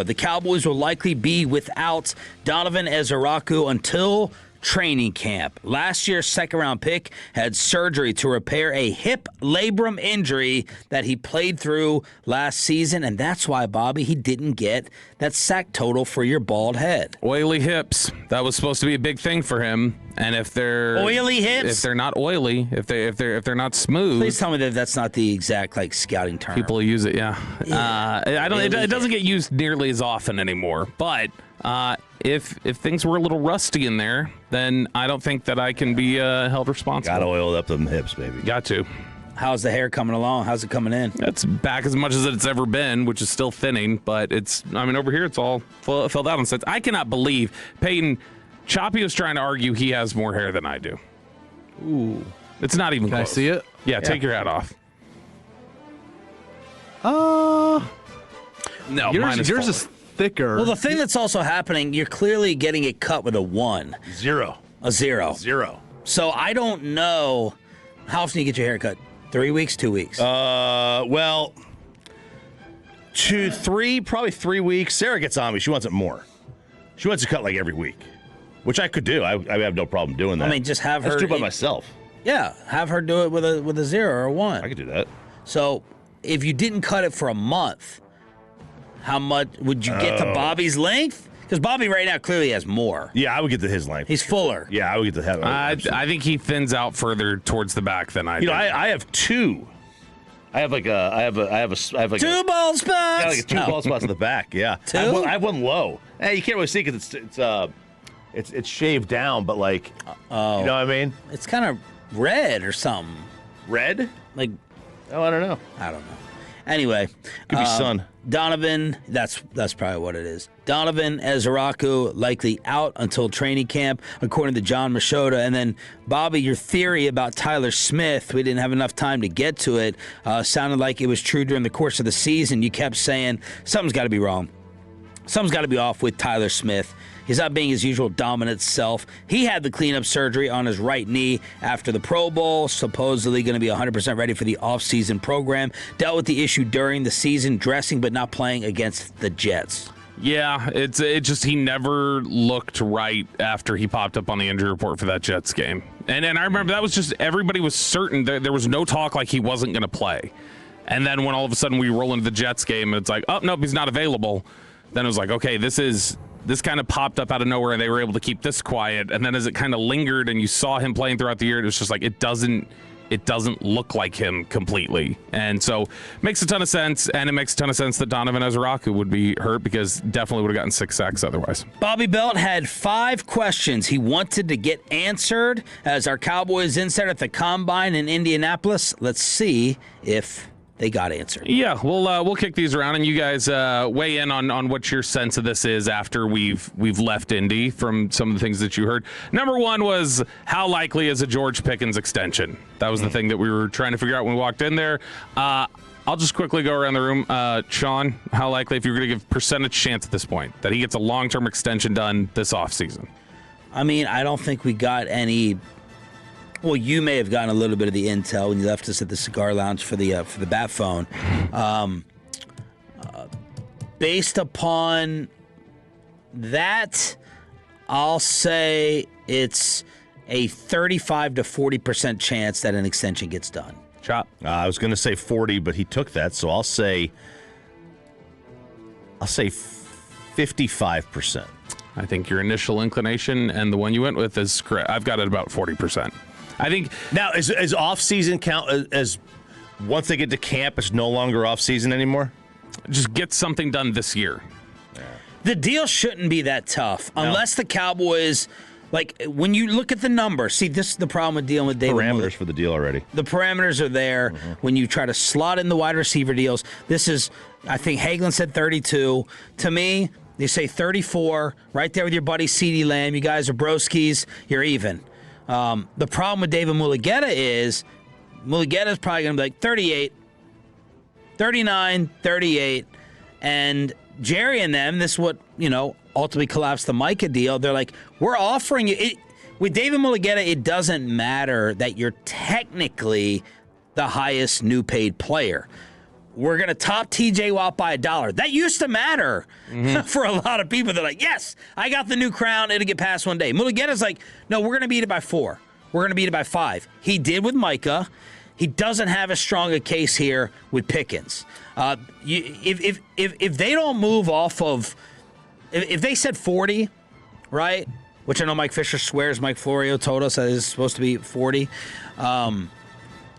The Cowboys will likely be without Donovan Ezaraku until training camp. Last year's second-round pick had surgery to repair a hip labrum injury that he played through last season, and that's why, Bobby, he didn't get that sack total for your bald head. Oily hips. That was supposed to be a big thing for him. And if they're oily hips, if they're not oily, if they're not smooth, please tell me that that's not the exact scouting term. People use it, yeah. It doesn't get used nearly as often anymore. But if things were a little rusty in there, then I don't think that I can be held responsible. Got to oil up them hips, baby. Got to. How's the hair coming along? How's it coming in? It's back as much as it's ever been, which is still thinning. But over here, it's all filled out on sets. I cannot believe Peyton. Choppy was trying to argue he has more hair than I do. Ooh. It's not even close. Can I see it? Yeah, take your hat off. No, yours is thicker. Well, the thing that's also happening, you're clearly getting it cut with a 1. Zero. A 0. 0. So I don't know how often you get your hair cut. 3 weeks, 2 weeks? Well, 2, 3, probably 3 weeks. Sarah gets on me. She wants it more. She wants it cut every week, which I could do. I have no problem doing that. I mean, just have her. Let's do it by myself. Yeah, have her do it with a 0 or a 1. I could do that. So if you didn't cut it for a month, how much would you get to Bobby's length? Because Bobby right now clearly has more. Yeah, I would get to his length. He's fuller. Yeah, I would get to head. I think he thins out further towards the back than I do. I have 2. I have two bald spots. Yeah, 2 bald spots in the back. Yeah, 2. I have one low. Hey, you can't really see because it's shaved down, but you know what I mean? It's kind of red or something. Red? Oh, I don't know. I don't know. Anyway, could be sun. Donovan, that's probably what it is. Donovan Ezaraku likely out until training camp, according to John Machota. And then, Bobby, your theory about Tyler Smith, we didn't have enough time to get to it, sounded like it was true during the course of the season. You kept saying, something's got to be wrong. Something's got to be off with Tyler Smith. He's not being his usual dominant self. He had the cleanup surgery on his right knee after the Pro Bowl, supposedly going to be 100% ready for the offseason program. Dealt with the issue during the season, dressing but not playing against the Jets. Yeah, it just he never looked right after he popped up on the injury report for that Jets game. And I remember that was just everybody was certain there was no talk like he wasn't going to play. And then when all of a sudden we roll into the Jets game and it's like, oh, nope, he's not available. Then it was like, okay, this kind of popped up out of nowhere and they were able to keep this quiet. And then as it kind of lingered and you saw him playing throughout the year, it was just like it doesn't look like him completely. And so makes a ton of sense, and it makes a ton of sense that Donovan Ezaraku would be hurt because definitely would have gotten 6 sacks otherwise. Bobby Belt had 5 questions he wanted to get answered as our Cowboys insider at the Combine in Indianapolis. Let's see if they got answered. Yeah, we'll kick these around, and you guys weigh in on what your sense of this is after we've left Indy from some of the things that you heard. Number 1 was how likely is a George Pickens extension? That was the thing that we were trying to figure out when we walked in there. I'll just quickly go around the room. Sean, how likely, if you're going to give percentage chance at this point, that he gets a long-term extension done this offseason? I mean, I don't think we got any. Well, you may have gotten a little bit of the intel when you left us at the cigar lounge for the bat phone. Based upon that, I'll say it's a 35 to 40% chance that an extension gets done. Chop. I was going to say 40, but he took that, so I'll say 55%. I think your initial inclination and the one you went with is correct. I've got it about 40%. I think now is off-season count as once they get to camp, it's no longer off-season anymore? Just get something done this year. Yeah. The deal shouldn't be that tough unless the Cowboys, when you look at the numbers, see, this is the problem with dealing with David Parameters for the deal already. The parameters are there when you try to slot in the wide receiver deals. This is, I think Hagelin said 32. To me, they say 34, right there with your buddy CeeDee Lamb. You guys are broskies. You're even. The problem with David Mulugheta is Mulugheta's probably going to be 38, 39, 38, and Jerry and them, this is what, ultimately collapsed the Micah deal. They're like, we're offering you. With David Mulugheta, it doesn't matter that you're technically the highest new paid player. we're going to top TJ Watt by $1. That used to matter for a lot of people. They're like, yes, I got the new crown. It'll get passed one day. Mulugeta's like, no, we're going to beat it by 4. We're going to beat it by 5. He did with Micah. He doesn't have as strong a case here with Pickens. If they don't move off of, if they said 40, right, which I know Mike Fisher swears Mike Florio told us that is supposed to be 40,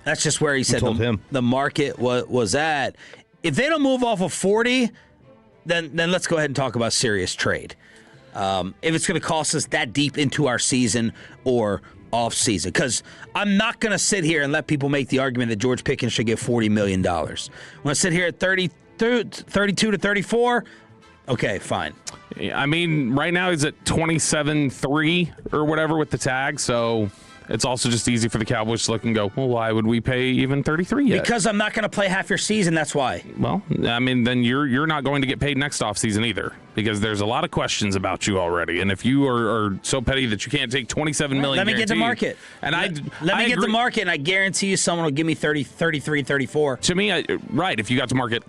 that's just where he said the market was at. If they don't move off of 40, then let's go ahead and talk about serious trade. If it's going to cost us that deep into our season or off season, because I'm not going to sit here and let people make the argument that George Pickens should get $40 million. When I sit here at 32 to 34, okay, fine. I mean, right now he's at 27.3 or whatever with the tag, so it's also just easy for the Cowboys to look and go, well, why would we pay even 33 yet? Because I'm not going to play half your season, that's why. Well, I mean, then you're not going to get paid next offseason either, because there's a lot of questions about you already. And if you are so petty that you can't take $27 million let me get the market. And let me get the market, and I guarantee you someone will give me 30, 33, 34. To me, if you got to market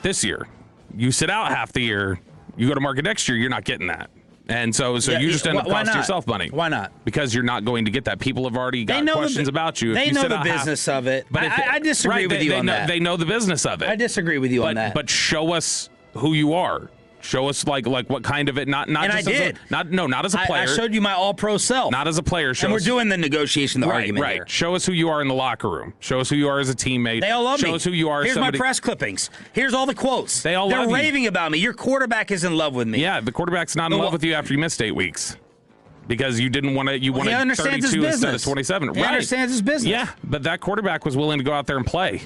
this year, you sit out half the year, you go to market next year, you're not getting that. And so you just end up costing yourself money. Why not? Because you're not going to get that. People have already got questions about you. They know the business of it. But I disagree with you on that. They know the business of it. I disagree with you on that. But show us who you are. Show us like what kind of it. Not and just I did. Not as a player. I showed you my all-pro self. Not as a player. And we're doing the negotiation, the argument here. Show us who you are in the locker room. Show us who you are as a teammate. They all love me. Show us who you are. Here's my press clippings. Here's all the quotes. They're raving about me. Your quarterback is in love with me. Yeah, the quarterback's not in love with you after you missed 8 weeks. Because you didn't want to, you wanted 32 instead of 27. He understands his business. Yeah, but that quarterback was willing to go out there and play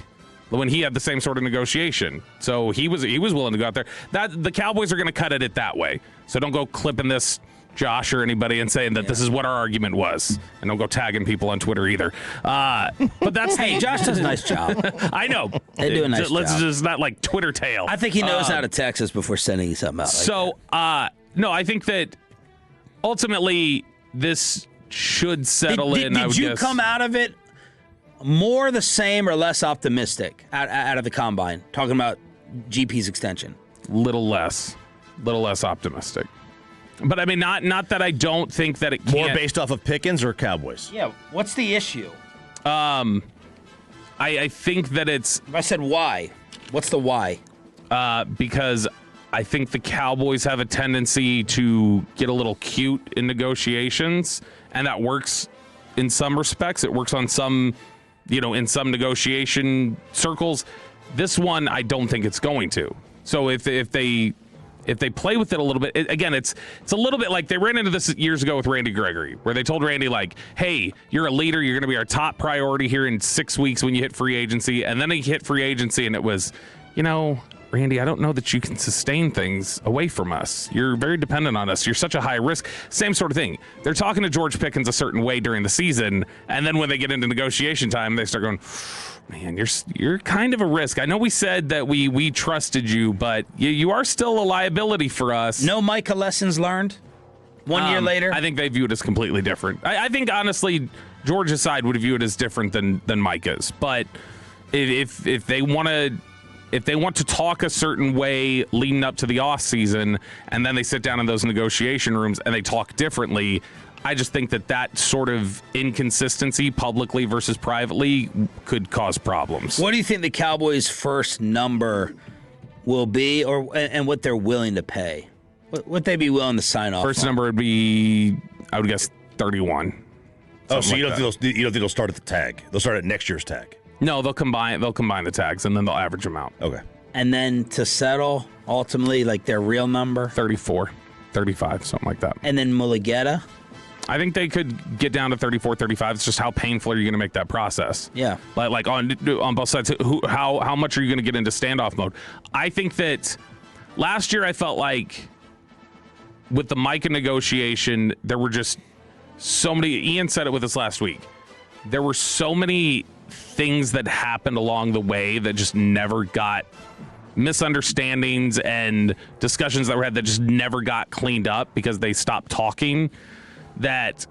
when he had the same sort of negotiation. So he was willing to go out there. The Cowboys are going to cut it that way. So don't go clipping this, Josh or anybody, and saying that this is what our argument was. And don't go tagging people on Twitter either. But that's hey, Josh does a nice job. I know. They do a nice job. Let's just not like Twitter tail. I think he knows how to text us before sending something out. So, no, I think that ultimately this should settle in. Did you come out of it more the same or less optimistic out of the combine, talking about GP's extension? Little less optimistic. But I mean, not that I don't think that it can't. More based off of Pickens or Cowboys? Yeah, what's the issue? I think that it's... If I said why, what's the why? Because I think the Cowboys have a tendency to get a little cute in negotiations, and that works in some respects. It works on some... in some negotiation circles. This one, I don't think it's going to. So if they play with it a little bit, again, it's a little bit like they ran into this years ago with Randy Gregory, where they told Randy, like, hey, you're a leader. You're going to be our top priority here in 6 weeks when you hit free agency. And then he hit free agency, and it was, Randy, I don't know that you can sustain things away from us. You're very dependent on us. You're such a high risk. Same sort of thing. They're talking to George Pickens a certain way during the season, and then when they get into negotiation time, they start going, man, you're kind of a risk. I know we said that we trusted you, but you are still a liability for us. No Micah lessons learned 1 year later? I think they view it as completely different. I think, honestly, George's side would view it as different than Micah's. But if they want to... If they want to talk a certain way leading up to the offseason, and then they sit down in those negotiation rooms and they talk differently, I just think that sort of inconsistency publicly versus privately could cause problems. What do you think the Cowboys' first number will be, and what they're willing to pay? What they be willing to sign off First on? number would be, I would guess, 31. Oh, so you don't think they'll start at the tag? They'll start at next year's tag? No, they'll combine the tags, and then they'll average them out. Okay. And then to settle, ultimately, like their real number? 34, 35, something like that. And then Mulugeta? I think they could get down to 34, 35. It's just how painful are you going to make that process? Yeah. Like on both sides, how much are you going to get into standoff mode? I think that last year I felt like with the Micah negotiation, there were just so many. Ian said it with us last week. There were so many things that happened along the way that just never got misunderstandings and discussions that were had that just never got cleaned up because they stopped talking. That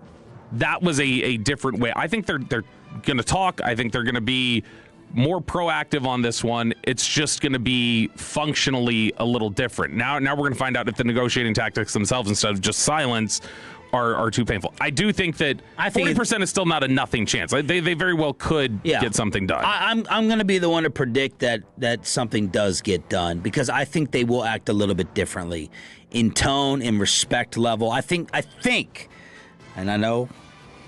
was a different way. I think they're going to talk. I think they're going to be more proactive on this one. It's just going to be functionally a little different. Now we're going to find out if the negotiating tactics themselves, instead of just silence, are too painful. I do think that 40% is still not a nothing chance. They very well could get something done. I'm going to be the one to predict that something does get done, because I think they will act a little bit differently in tone, in respect level. I think, and I know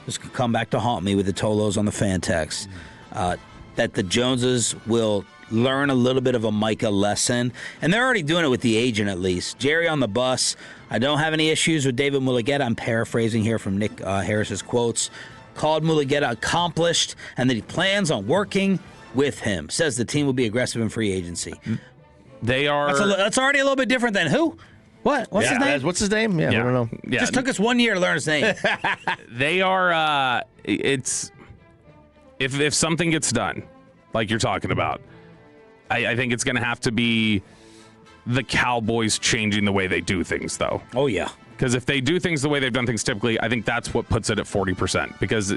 this could come back to haunt me with the Tolos on the fan text, that the Joneses will learn a little bit of a Micah lesson. And they're already doing it with the agent, at least. Jerry on the bus. I don't have any issues with David Mulugeta. I'm paraphrasing here from Nick Harris's quotes. Called Mulugeta accomplished, and that he plans on working with him. Says the team will be aggressive in free agency. They are. That's already a little bit different than who? What's his name? What's his name? Yeah, I don't know. Yeah. Just took us 1 year to learn his name. They are. It's if something gets done, like you're talking about, I think it's going to have to be the Cowboys changing the way they do things, though. Oh, yeah. Because if they do things the way they've done things typically, I think that's what puts it at 40%, because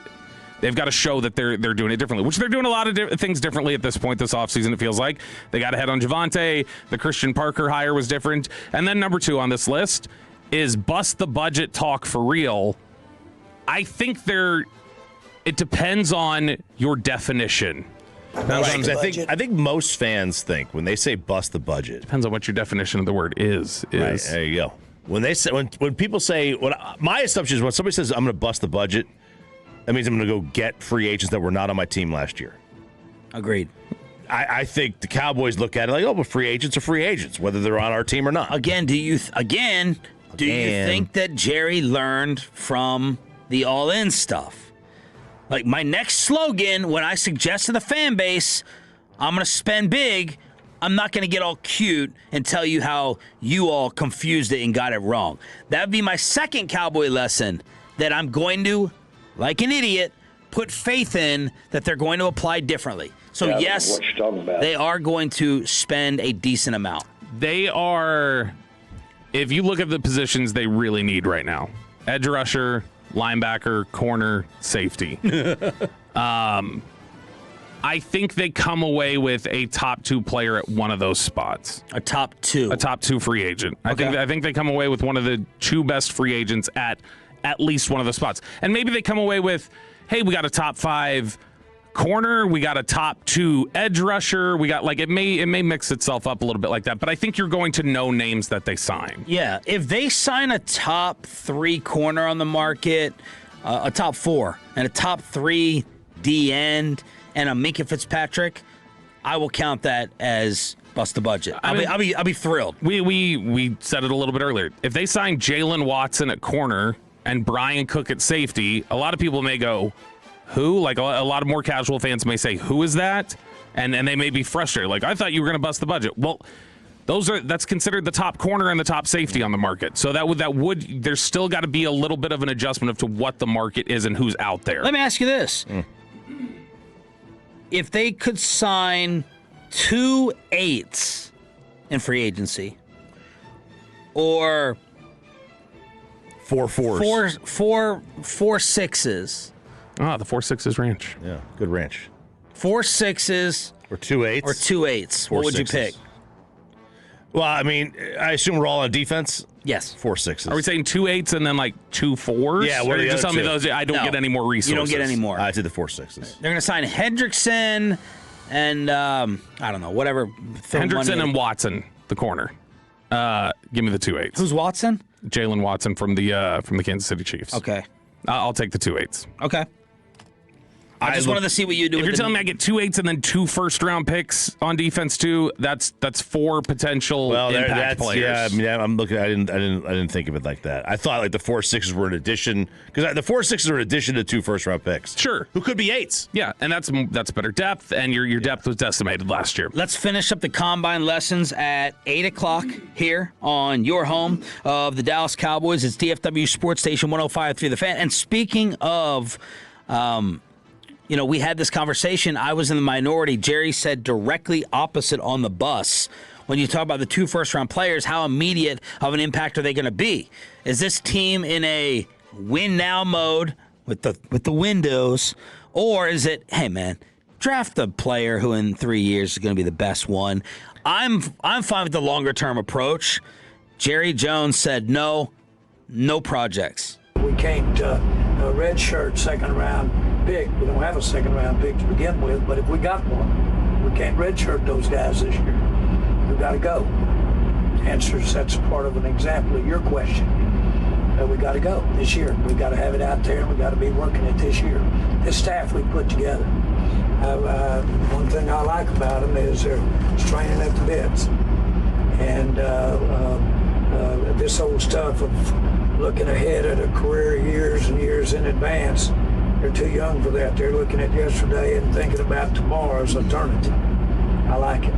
they've got to show that they're doing it differently, which they're doing a lot of things differently at this point this offseason, it feels like. They got ahead on Javonte. The Christian Parker hire was different. And then number 2 on this list is bust the budget talk for real. I think it depends on your definition. Right, I think most fans think when they say bust the budget, depends on what your definition of the word is. Right, there you go. When they say when people say, my assumption is when somebody says I'm going to bust the budget, that means I'm going to go get free agents that were not on my team last year. Agreed. I think the Cowboys look at it like, oh, but free agents are free agents, whether they're on our team or not. Again, do you think that Jerry learned from the all-in stuff? Like, my next slogan, when I suggest to the fan base, I'm going to spend big, I'm not going to get all cute and tell you how you all confused it and got it wrong. That would be my second Cowboy lesson, that I'm going to, like an idiot, put faith in that they're going to apply differently. So, yes, they are going to spend a decent amount. They are, if you look at the positions they really need right now, edge rusher, linebacker, corner, safety. I think they come away with a top 2 player at one of those spots. A top 2 free agent. Okay. I think they come away with one of the 2 best free agents at least one of the spots. And maybe they come away with, hey, we got a top 5 corner, we got a top 2 edge rusher, we got, like, it may mix itself up a little bit like that, but I think you're going to know names that they sign. Yeah, if they sign a top 3 corner on the market, a top 4, and a top 3 D end, and a Minka Fitzpatrick, I will count that as bust the budget. I'll be thrilled. We said it a little bit earlier. If they sign Jalen Watson at corner and Brian Cook at safety, a lot of people may go, who? Like, a lot of more casual fans may say, who is that? And they may be frustrated. Like, I thought you were going to bust the budget. Well, that's considered the top corner and the top safety on the market. So there's still got to be a little bit of an adjustment of to what the market is and who's out there. Let me ask you this. If they could sign 2 8s in free agency, or 4 4s, 4 6s. The 4 6s ranch. Yeah, good ranch. 4 6s or 2 8s. Or 2 8s. What would you pick? Well, I mean, I assume we're all on defense. Yes. 4 6s. Are we saying 2 8s and then like 2 4s? Yeah, what are you just tell me those? I don't get any more resources. You don't get any more. I did the 4 6s. They're going to sign Hendrickson and I don't know, whatever. Hendrickson and Watson, the corner. Give me the 2 8s. Who's Watson? Jalen Watson from the Kansas City Chiefs. Okay. I'll take the 2 8s. Okay. I just wanted to see what you do. If you're telling me I get 2 8s and then 2 first-round picks on defense too, that's 4 potential impact players. Yeah, I mean, I'm looking. I didn't think of it like that. I thought like the 4 6s were an addition, because the 4 6s are an addition to 2 first-round picks. Sure, who could be 8s? Yeah, and that's better depth, and your depth was decimated last year. Let's finish up the combine lessons at 8:00 here on your home of the Dallas Cowboys. It's DFW Sports Station 105.3 The Fan. And speaking of, we had this conversation. I was in the minority. Jerry said directly opposite on the bus. When you talk about the 2 first-round players, how immediate of an impact are they going to be? Is this team in a win-now mode with the windows, or is it, hey, man, Draft the player who in 3 years is going to be the best one. I'm fine with the longer-term approach. Jerry Jones said no projects. We can't redshirt second-round pick. We don't have a second-round pick to begin with, but if we got one, we can't redshirt those guys this year. We've got to go. Answers, that's part of an example of your question. We got to go this year. We got to have it out there, and we got to be working it this year. This staff we put together. One thing I like about them is they're straining at the bits, and this old stuff of looking ahead at a career years and years in advance. They're too young for that. They're looking at yesterday and thinking about tomorrow's eternity. I like it.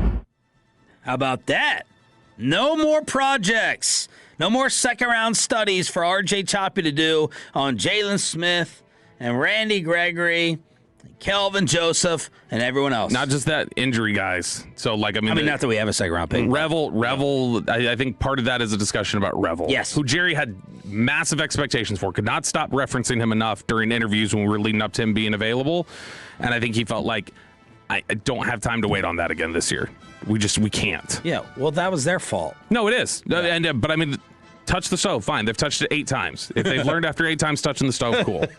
How about that? No more projects. No more second-round studies for R.J. Choppy to do on Jalen Smith and Randy Gregory, Kelvin Joseph, and everyone else. Not just that, injury guys. So, not that we have a second-round pick. Revel, I think part of that is a discussion about Revel. Yes. Who Jerry had massive expectations for. Could not stop referencing him enough during interviews when we were leading up to him being available. And I think he felt like, I don't have time to wait on that again this year. We can't. Yeah, well, that was their fault. No, it is. Yeah. But touch the stove, fine. They've touched it 8 times. If they've learned after 8 times touching the stove, cool.